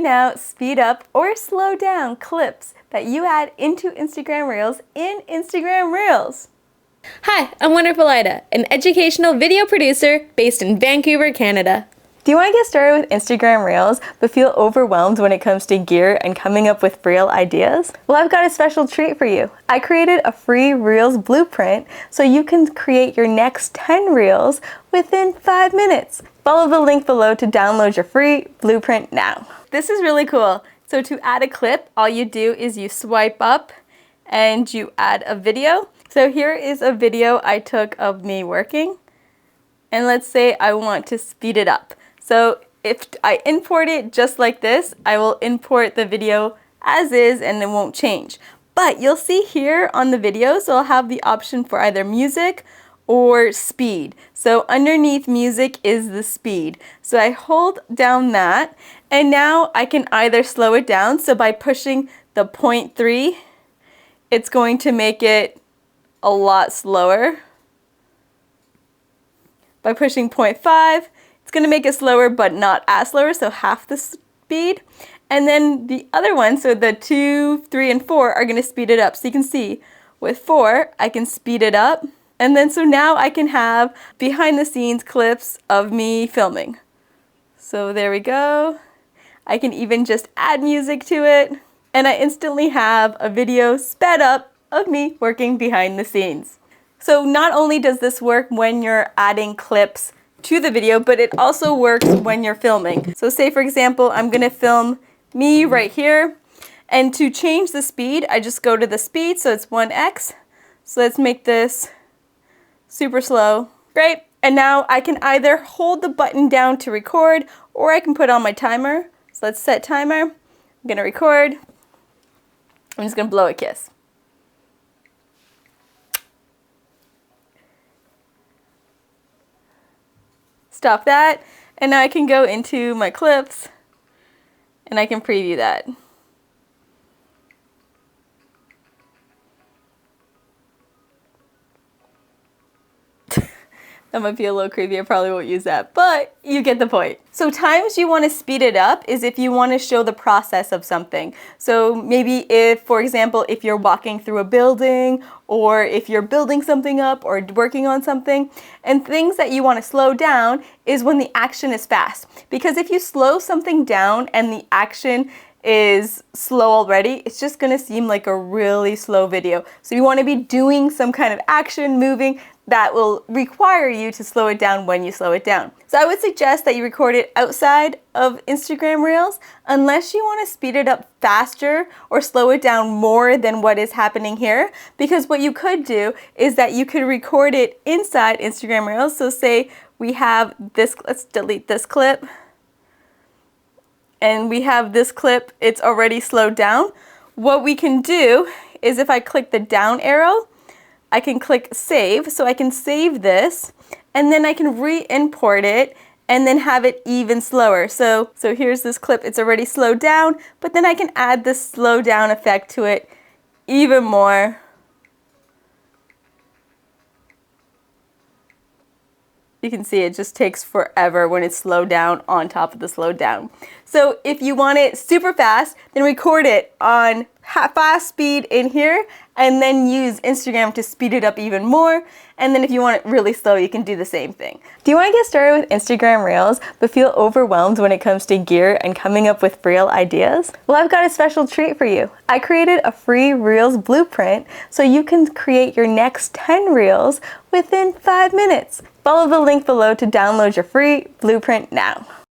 Now speed up or slow down clips that you add into Instagram Reels in Instagram Reels. Hi, I'm Wonderful Ida, an educational video producer based in Vancouver, Canada. Do you want to get started with Instagram Reels but feel overwhelmed when it comes to gear and coming up with Reel ideas? Well, I've got a special treat for you. I created a free Reels blueprint so you can create your next 10 Reels within 5 minutes. Follow the link below to download your free blueprint now. This is really cool. So to add a clip, all you do is you swipe up and you add a video. So here is a video I took of me working. And let's say I want to speed it up. So if I import it just like this, I will import the video as is and it won't change. But you'll see here on the video, so I'll have the option for either music or speed. So underneath music is the speed. So I hold down that and now I can either slow it down. So by pushing the 0.3, it's going to make it a lot slower. By pushing 0.5, it's going to make it slower, but not as slower, so half the speed. And then the other one, so the 2, 3, and 4 are going to speed it up. So you can see with 4, I can speed it up. And then so now I can have behind the scenes clips of me filming. So there we go. I can even just add music to it. And I instantly have a video sped up of me working behind the scenes. So not only does this work when you're adding clips to the video, but it also works when you're filming. So say for example, I'm gonna film me right here, and to change the speed, I just go to the speed, so it's 1x. So let's make this super slow. Great, and now I can either hold the button down to record, or I can put on my timer. So let's set timer. I'm gonna record. I'm just gonna blow a kiss. Stop that, and now I can go into my clips and I can preview that. That might be a little creepy, I probably won't use that, but you get the point. So times you want to speed it up is if you want to show the process of something. So maybe if, for example, if you're walking through a building, or if you're building something up or working on something, and things that you want to slow down is when the action is fast. Because if you slow something down and the action is slow already, it's just going to seem like a really slow video. So you want to be doing some kind of action, moving, that will require you to slow it down when you slow it down. So I would suggest that you record it outside of Instagram Reels unless you want to speed it up faster or slow it down more than what is happening here. Because what you could do is that you could record it inside Instagram Reels. So say we have this, let's delete this clip. And we have this clip, it's already slowed down. What we can do is if I click the down arrow, I can click save, so I can save this, and then I can re-import it and then have it even slower. So here's this clip, it's already slowed down, but then I can add this slow down effect to it even more. You can see it just takes forever when it's slowed down on top of the slowed down. So if you want it super fast, then record it on fast speed in here and then use Instagram to speed it up even more. And then if you want it really slow, you can do the same thing. Do you want to get started with Instagram Reels but feel overwhelmed when it comes to gear and coming up with Reel ideas? Well, I've got a special treat for you. I created a free Reels blueprint so you can create your next 10 Reels within 5 minutes. Follow the link below to download your free blueprint now.